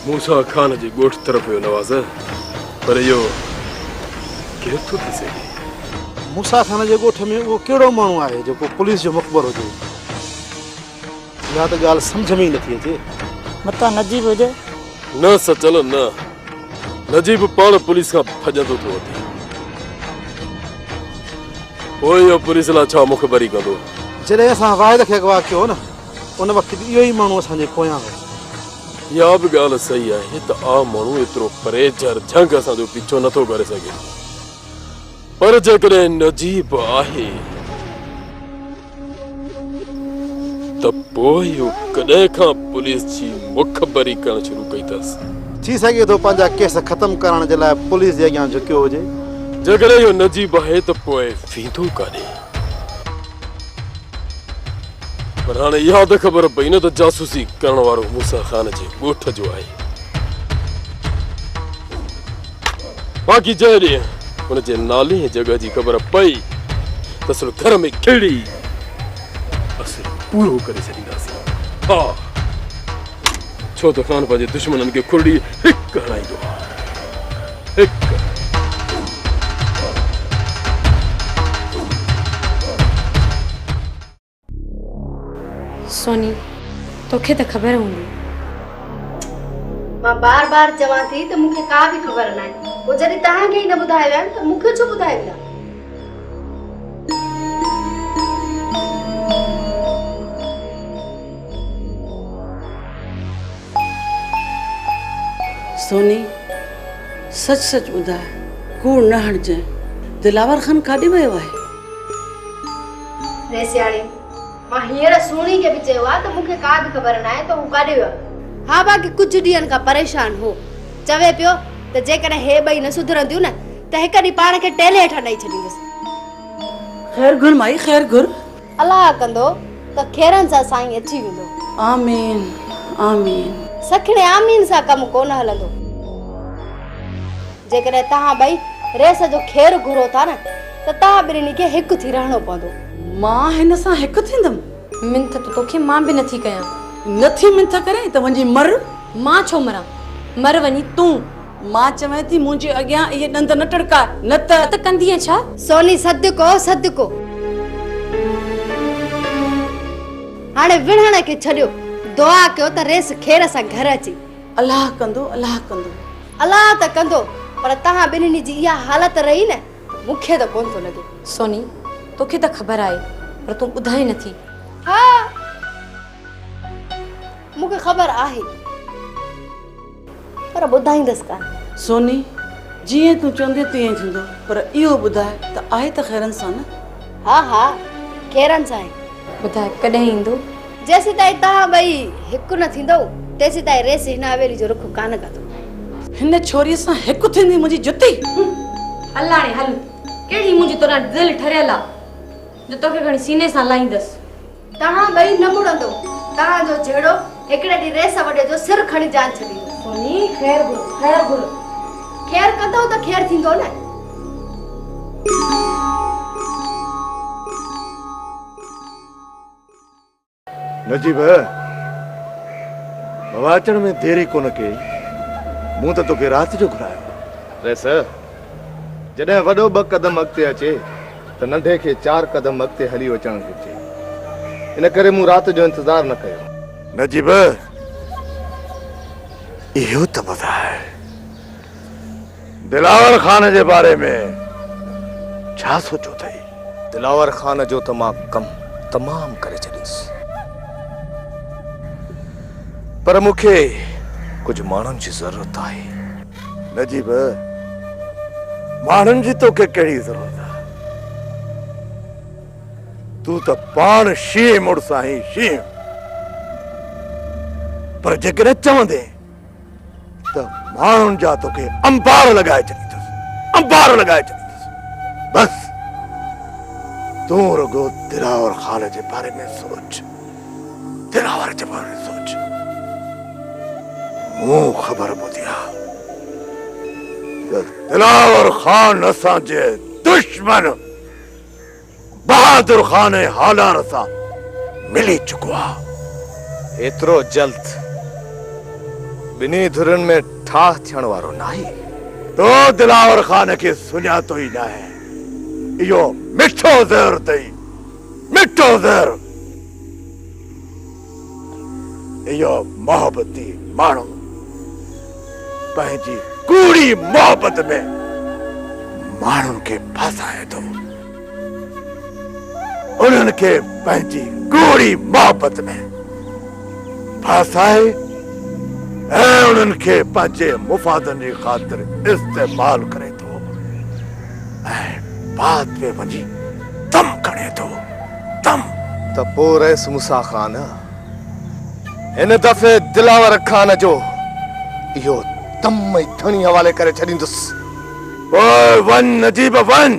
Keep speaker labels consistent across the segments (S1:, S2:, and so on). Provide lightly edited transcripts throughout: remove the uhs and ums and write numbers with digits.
S1: मूसा खान जी गोठ तरफ वियो नवाज़, पर इहो केरु थो थी सघे?
S2: मूसा खान जे ॻोठ में उहो कहिड़ो माण्हू आहे जेको पुलिस जो मुख़बर हुजे? इहा त ॻाल्हि सम्झ में ई नथी अचे।
S3: मता नजीब हुजे?
S1: न सचल न, नजीब पाण पुलिस खां भॼंदो थो अचे। पोइ इहो पुलिस लाइ छा मुख़बरी कंदो?
S2: जॾहिं असां वाहिद खे अगवा कयो न, उन वक़्तु इहो ई माण्हू असांजे पोयां हो।
S1: इहा बि ॻाल्हि सही आहे त आम माण्हू एतिरो परे झर झंग असांजो पीछो नथो करे सघे, पर जेकॾहिं नजीब आहे त पोइ इहो कॾहिं खां पुलिस जी मुख़बरी करणु शुरू कई अथसि।
S2: थी सघे थो पंहिंजा केस ख़तमु करण जे लाइ पुलिस जे अॻियां झुकियो हुजे।
S1: जेकॾहिं इहो नजीब आहे त पोइ वेंदो काॾे? पर हाणे इहा त ख़बर पई न त जासूसी करण वारो मूसा खान जे ॻोठ जो आहे। बाक़ी जॾहिं हुनजे नाले जॻह जी ख़बर पई त असुल घर में कहिड़ी असुल पूरो करे छॾींदासीं। हा, छो त खान पंहिंजे दुश्मननि खे खुरड़ी हिकु हणाईंदो आहे, हिकु।
S4: सोनी, तोखे त ख़बर हूंदी।
S5: मां बार बार चवां थी त मूंखे का बि ख़बर न आहे। पोइ जॾहिं तव्हांखे ई न ॿुधायो आहे त मूंखे छो ॿुधाईंदा?
S3: सोनी, सच सच ॿुधाए, कूड़ न हणजांइ, दिलावर खान काॾे वियो आहे?
S5: रेसियाणी, मां हींअर सुहिणी खे बि चयो आहे त मूंखे का बि ख़बर न आहे त हू काॾे वियो आहे। हा, बाक़ी कुझु ॾींहंनि खां परेशान हो, चवे पियो त जेकॾहिं हे ॿई न सुधरंदियूं न त हिकु ॾींहुं पाण खे टेले हेठां ॾेई छॾींदुसि।
S3: ख़ैर घुर माई, ख़ैर घुर।
S5: अलाह कंदो त खेरनि सां साईं अची वेंदो।
S3: आमीन आमीन।
S5: सखणे आमीन सां कमु कोन हलंदो। जेकॾहिं तव्हां ॿई रेस जो खेर घुरो था न त तव्हां ॿिन्हिनि खे हिकु थी रहणो पवंदो।
S3: मां हिन सां हिकु थींदमि?
S4: मिंथ त तोखे मां बि नथी कयां।
S3: नथी मिंथ करे त वञी मर।
S4: मां छो मरां? मर वञी तूं।
S3: मां चवां थी मुंहिंजे अॻियां इहे ॾंद न टड़का, न त
S4: कंदीअ छा?
S5: सोनी, सदको सदको, हाणे विढ़ण खे छॾियो, दुआ कयो त रेस खेर सां घर अचे।
S3: अलाह कंदो, अलाह कंदो।
S5: अलाह त कंदो, पर तव्हां ॿिन्हिनि जी इहा हालत रही न, मूंखे त कोन थो लॻे।
S4: सोनी, तोखे त ख़बर आहे पर तूं ॿुधाए नथी।
S5: हा, मूंखे ख़बर आहे पर ॿुधाईंदसि कान।
S3: सोनी, जीअं तूं चवंदे तीअं थींदो, पर इहो ॿुधाए त आहे त ख़ैरनि सां न?
S5: हा हा, खेरनि सां आहे।
S4: ॿुधाए कॾहिं ईंदो?
S5: जेसीं ताईं तव्हां ॿई हिकु न थींदो तेसीं ताईं रेस हिन हवेली जो रुख कान कंदो।
S3: हिन छोरीअ सां हिकु थींदी मुंहिंजी जुती?
S4: हल हाणे हल, कहिड़ी मुंहिंजी तोरा दिलि ठरियल आहे जो तोखे खणी सीने सां लाहींदसि।
S5: तव्हां ॿई न मुड़ंदो, तव्हांजो जहिड़ो हिकिड़े ॾींहुं रेस वॾे जो सिर खणी जान छॾींदो।
S4: सोनी, ख़ैर घुर, ख़ैर घुर।
S5: खेर कंदो त खेर थींदो न।
S6: नजीब, बाबा अचण में देरी कोन कई। मूं त तोखे राति जो घुरायो। रेस, जॾहिं वॾो 2 कदम अॻिते अचे त नंढे खे 4 कदम अॻिते हली अचणु घुरिजे। इन करे मूं राति जो इंतज़ारु न कयो। नजीब, इहो त ॿुधाए, दिलावर खान जे बारे में छा सोचो अथई? दिलावर खान जो त मां कमु तमामु करे छॾींदुसि, पर मूंखे कुझु माण्हुनि जी ज़रूरत आहे। नजीब, माण्हुनि जी तोखे कहिड़ी ज़रूरत आहे? तूं त पाण शींहं मुड़ुस आहीं, शींहं। पर जेकॾहिं चवंदे त माण्हुनि जा तोखे अंबार लॻाए छॾींदुसि, अंबार लॻाए छॾींदुसि। बस तूं रुगो दिलावर खान जे बारे में सोच, दिलावर जे बारे में सोच। मूं ख़बर ॿुधी आहे त दिलावर खान असांजे दुश्मन बहादुर खान हालार सां मिली चुको आहे। एतिरो जल्द बिनी धुरन में ठाह थियण वारो नाही। तो दिलावर खान के सुनिया तो ही ना है। यो मिठो ज़हर तई, मिठो ज़हर। यो मोहब्बती माण्हू पंहिंजी कूड़ी मोहब्बत में माण्हुनि खे फासाए थो। उन्हनि खे पंहिंजी कूड़ी मोहब्बत में फासाए ऐं उन्हनि खे पंहिंजे मुफ़ादनि जी ख़ातिर इस्तेमाल करे थो ऐं बाद में वञी दम खणे थो। दम त पोइ रहिस मूसा ख़ान, हिन दफ़े दिलावर खान जो इहो दम ई धणी हवाले करे छॾींदुसि। ओए वन नजीब वन,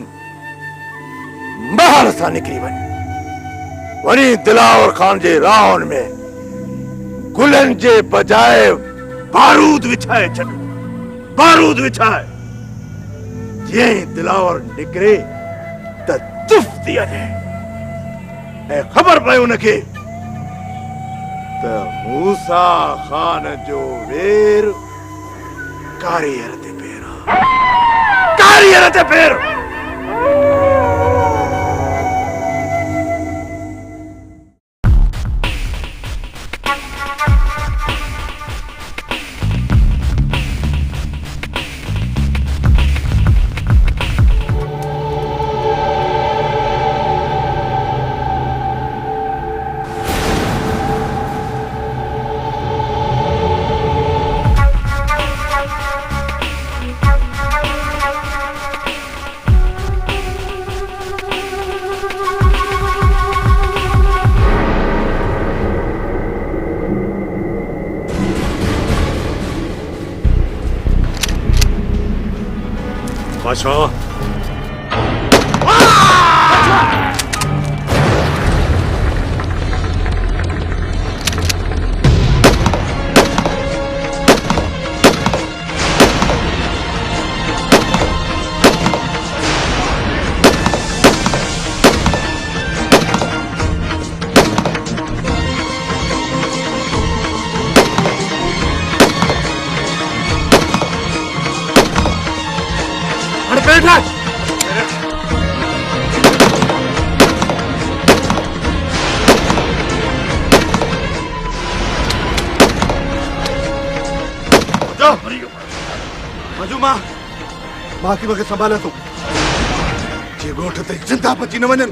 S6: महल सां निकिरी वञ। वञी दिलावर खान जे राहुनि में गुलनि जे बजाए बारूद विछाए छॾ, बारूद विछाए। जीअं ई दिलावर निकिरे त चुप थी वञे ऐं ख़बर पए उनखे त मूसा खान जो वेर कारीअर ते पेर आहे, कारीअर ते पेर।
S1: बादशाह, मां की मूंखे संभाले तूं जे ॻोठ ते जिंदा बची न वञनि।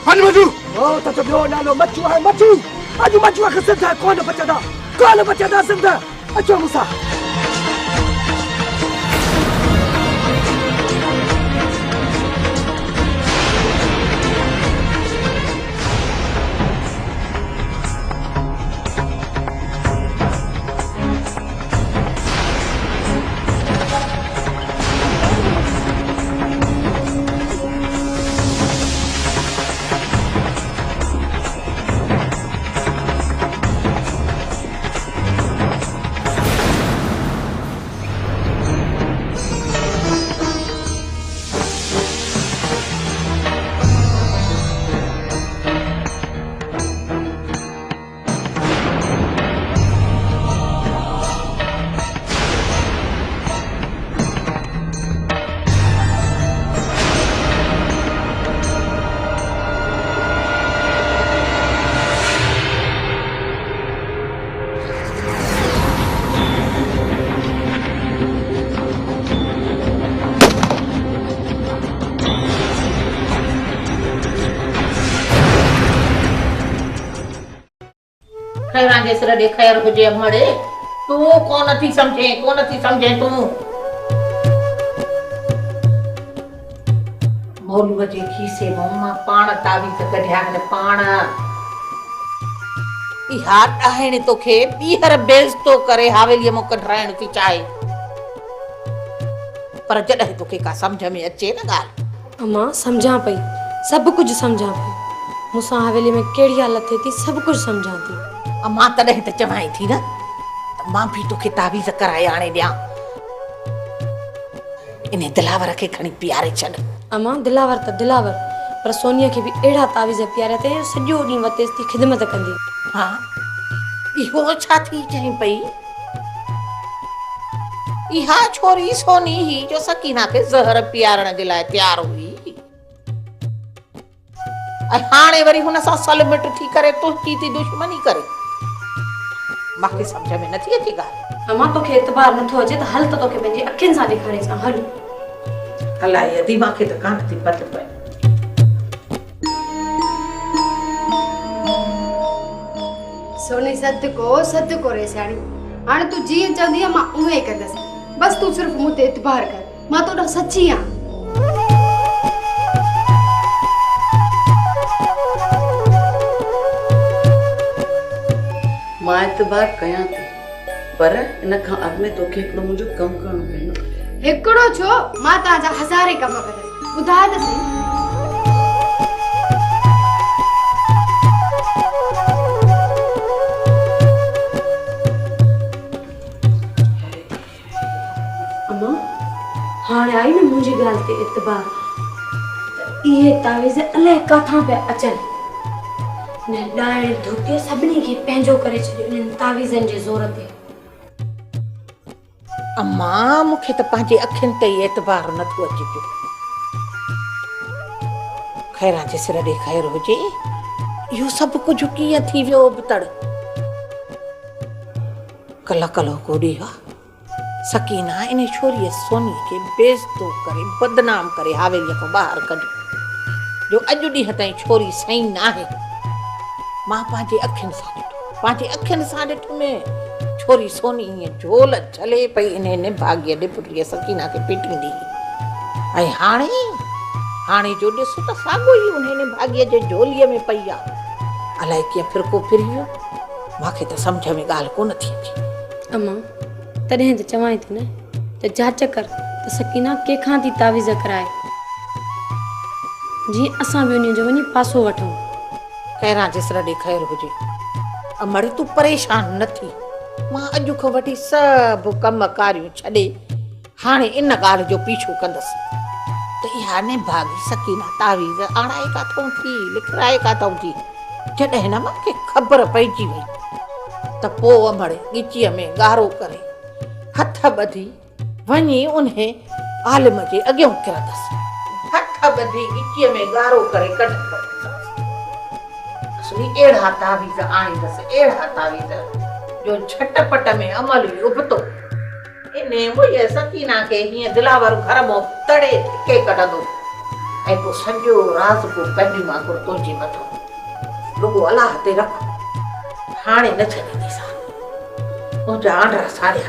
S1: वञ मजू।
S7: ओ त ॿियो नालो मच्छू आहे, मच्छू। अॼु मच्छू खे सिंध कोन बचंदा सिंध। अचो मूंसां।
S8: खैरा जे सिर ॾे खैर हुजे अमड़े। तूं कोन थी समझे तूं। मौलूअ जे खीसे मां पाण तावीज़ कढिया आहिनि पाण। इहा ॾाहिण तोखे ॿीहर बेइज़्तो करे हावेलीअ मां कढाइण थी चाहे, पर जॾहिं तोखे का सम्झ में अचे न ॻाल्हि।
S4: अम्मा सम्झां पई, सभु कुझु सम्झां पई। मूंसां हवेली में कहिड़ी हालत थिए थी सभु कुझु सम्झां थी।
S8: मां तॾहिं त चवां थी न त मां बि तोखे तावीज़ कराए आणे ॾियां। इन दिलावर खे खणी पीआरे छॾ।
S4: अम्मा दिलावर त दिलावर, पर सोनिया खे बि अहिड़ा तावीज़ पीआरिया अथई सॼो ॾींहुं वतेसि थी ख़िदमत कंदी।
S8: हाँ इहो छा थी चई पई? इहा छोरी सोनी ही जो सकीना खे ज़हर पियारण जे लाइ तैयार हुई ऐं हाणे वरी हुन सां सलमिट थी करे तुंहिंजी थी दुश्मनी करे। मूंखे सम्झ में नथी अचे ॻाल्हि।
S4: अम्मा तोखे एतबार नथो अचे त हल त तोखे पंहिंजी अखियुनि सां ॾेखारे अचां हल।
S8: अलाए अदी मूंखे त कान थी पत पए।
S5: सोनी सत को रे सियाणी हाणे तूं जीअं चवंदी मां उहे ई कंदसि। बस तूं सिर्फ़ मूं ते एतबार कर, मां तोॾां सची आहियां।
S3: मां एतबार कयां थी, पर इन खां अॻु में तोखे हिकिड़ो मुंहिंजो कमु करणो पवंदो।
S5: हिकिड़ो छो, मां तव्हांजा हज़ारे कम कंदसि, ॿुधाए त सही।
S4: अम्मा हाणे आई न मुंहिंजी ॻाल्हि ते एतबार त इहे तावीज़ अलाए किथां पिया अचनि। न ॾाइण धोते सभिनी खे पंहिंजो करे छॾियो इन्हनि तावीज़नि जे ज़ोर ते।
S8: अम्मा मूंखे त पंहिंजी अखियुनि ते ई एतबार नथो अचे पियो। ख़ैरां जे सिर ॾे ख़ैर हुजे, इहो सभु कुझु कीअं थी वियो बितड़। कल को ॾींहुं आहे सकीना इन छोरीअ सोनी खे बेइज़्तो करे बदनाम करे हवेलीअ खां ॿाहिरि कढियो जो अॼु ॾींहं ताईं छोरी सही न आहे। मां पंहिंजी अखियुनि सां ॾिठो में छोरी सोनी ईअं झोल झले पई इन भाग्य ॾिपुटीअ सकीना खे पीटींदी। ऐं हाणे जो ॾिस त साॻियो ई उन भाग्य जे झोलीअ में पई आहे। अलाए कीअं फिरको फिरी वियो, मूंखे त सम्झ में ॻाल्हि कोन थी अचे।
S4: अम्मा तॾहिं त चवां थी न त जांच कर त सकीना कंहिंखां थी तावीज़ कराए, जीअं असां बि उन जो वञी पासो वठूं।
S8: ख़ैरां जे सिर ॾे ख़ैर हुजे। अमड़ तूं परेशान न थी, मां अॼु खां वठी सभु कम कारियूं छॾे हाणे इन ॻाल्हि जो पीछो कंदसि त इहा निभागी सकीना तावीज़ आणाए काथऊं थी लिखाए काथऊं थी। जॾहिं न मूंखे ख़बर पइजी वई त पोइ अमड़ ॻिचीअ में ॻारो करे हथ ॿधी वञी उन आलिम जे अॻियां किरंदसि। हथ ॿधी ॻिचीअ में ॻारो करे कढंदसि। अहिड़ा तावीज़ आणींदसि, अहिड़ा तावीज़ जो झटपट में अमल ई उबतो। इन मुंहिंजे सकीना खे हीअं दिलावर घर मां तड़े धिके कढंदो ऐं पोइ सॼो राज़ को कढी मां तुंहिंजे मथां रुॻो अलाह ते रख। हाणे न छॾींदीसां, तुंहिंजा आंडा साड़िया